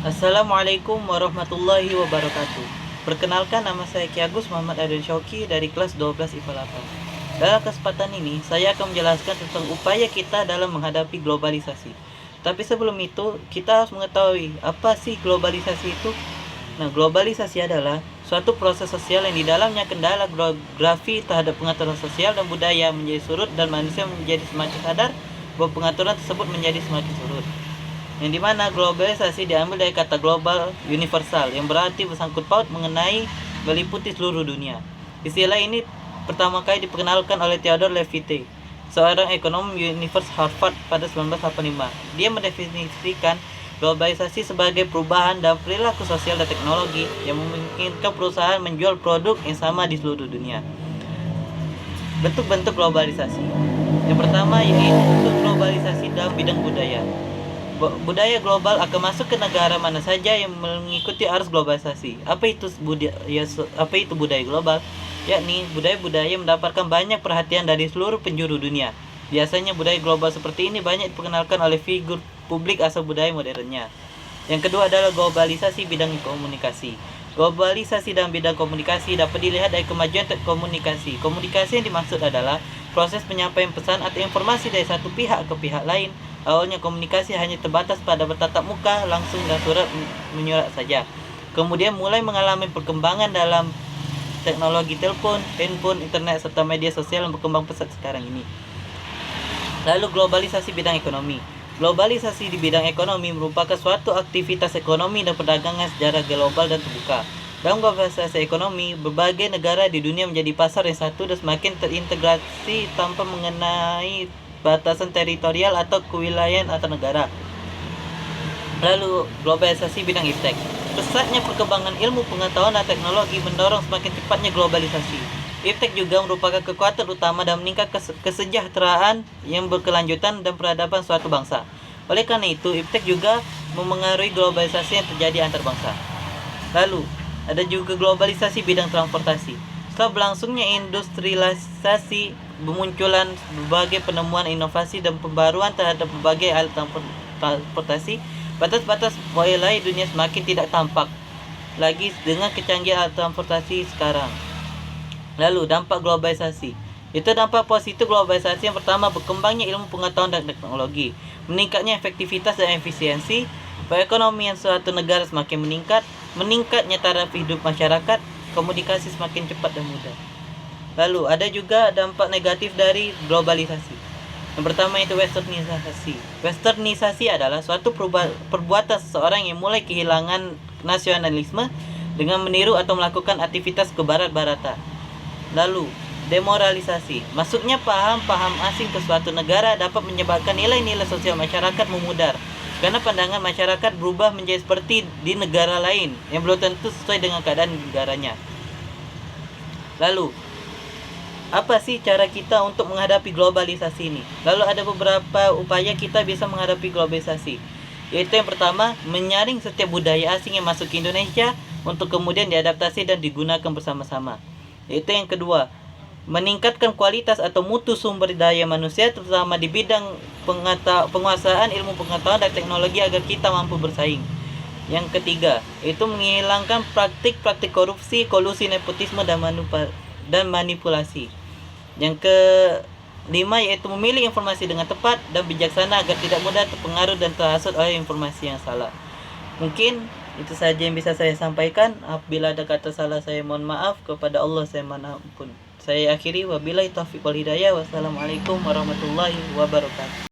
Assalamualaikum warahmatullahi wabarakatuh. Perkenalkan, nama saya Ki Agus Muhammad Adil Syauki dari kelas 12 IPA 8. Dalam kesempatan ini, saya akan menjelaskan tentang upaya kita dalam menghadapi globalisasi. Tapi sebelum itu, kita harus mengetahui apa sih globalisasi itu. Nah, globalisasi adalah suatu proses sosial yang di dalamnya kendala geografi terhadap pengaturan sosial dan budaya menjadi surut dan manusia menjadi semakin sadar bahwa pengaturan tersebut menjadi semakin surut. Yang dimana globalisasi diambil dari kata global universal yang berarti bersangkut paut mengenai meliputi seluruh dunia. Istilah ini pertama kali diperkenalkan oleh Theodore Levitt, seorang ekonom Universitas Harvard pada 1985. Dia mendefinisikan globalisasi sebagai perubahan dalam perilaku sosial dan teknologi yang memungkinkan perusahaan menjual produk yang sama di seluruh dunia. Bentuk-bentuk globalisasi. Yang pertama yaitu globalisasi dalam bidang budaya. Budaya global akan masuk ke negara mana saja yang mengikuti arus globalisasi. Apa itu budaya global? Yakni budaya-budaya mendapatkan banyak perhatian dari seluruh penjuru dunia. Biasanya budaya global seperti ini banyak diperkenalkan oleh figur publik asal budaya modernnya. Yang kedua adalah globalisasi bidang komunikasi. Globalisasi dalam bidang komunikasi dapat dilihat dari kemajuan komunikasi. Komunikasi yang dimaksud adalah proses penyampaian pesan atau informasi dari satu pihak ke pihak lain. Awalnya komunikasi hanya terbatas pada bertatap muka, langsung dan surat menyurat saja. Kemudian mulai mengalami perkembangan dalam teknologi telepon, handphone, internet, serta media sosial yang berkembang pesat sekarang ini. Lalu globalisasi bidang ekonomi. Globalisasi di bidang ekonomi merupakan suatu aktivitas ekonomi dan perdagangan secara global dan terbuka. Dalam globalisasi ekonomi, berbagai negara di dunia menjadi pasar yang satu dan semakin terintegrasi tanpa mengenai batasan teritorial atau kewilayahan antar negara. Lalu globalisasi bidang iptek. Pesatnya perkembangan ilmu pengetahuan dan teknologi mendorong semakin cepatnya globalisasi. Iptek juga merupakan kekuatan utama dalam meningkatkan kesejahteraan yang berkelanjutan dan peradaban suatu bangsa. Oleh karena itu, iptek juga memengaruhi globalisasi yang terjadi antar bangsa. Lalu, ada juga globalisasi bidang transportasi. Setelah berlangsungnya industrialisasi, bermunculan berbagai penemuan inovasi dan pembaruan terhadap berbagai alat transportasi, batas-batas wilayah dunia semakin tidak tampak lagi dengan kecanggihan alat transportasi sekarang. Lalu dampak globalisasi. Itu dampak positif globalisasi. Yang pertama, berkembangnya ilmu pengetahuan dan teknologi, meningkatnya efektivitas dan efisiensi, perekonomian suatu negara semakin meningkatnya taraf hidup masyarakat, komunikasi semakin cepat dan mudah. Lalu ada juga dampak negatif dari globalisasi. Yang pertama itu westernisasi. Westernisasi adalah suatu perbuatan seseorang yang mulai kehilangan nasionalisme dengan meniru atau melakukan aktivitas kebarat-baratan. Lalu demoralisasi. Masuknya paham-paham asing ke suatu negara dapat menyebabkan nilai-nilai sosial masyarakat memudar, karena pandangan masyarakat berubah menjadi seperti di negara lain yang belum tentu sesuai dengan keadaan negaranya. Lalu, apa sih cara kita untuk menghadapi globalisasi ini? Lalu ada beberapa upaya kita bisa menghadapi globalisasi. Yaitu yang pertama, menyaring setiap budaya asing yang masuk ke Indonesia untuk kemudian diadaptasi dan digunakan bersama-sama. Yaitu yang kedua, meningkatkan kualitas atau mutu sumber daya manusia terutama di bidang penguasaan ilmu pengetahuan dan teknologi agar kita mampu bersaing. Yang ketiga, itu menghilangkan praktik-praktik korupsi, kolusi, nepotisme dan manipulasi. Yang kelima yaitu memilih informasi dengan tepat dan bijaksana agar tidak mudah terpengaruh dan terhasut oleh informasi yang salah. Mungkin itu saja yang bisa saya sampaikan. Apabila ada kata salah, saya mohon maaf. Kepada Allah saya mohon ampun. Saya akhiri, wabillahi taufiq wal hidayah. Wassalamualaikum warahmatullahi wabarakatuh.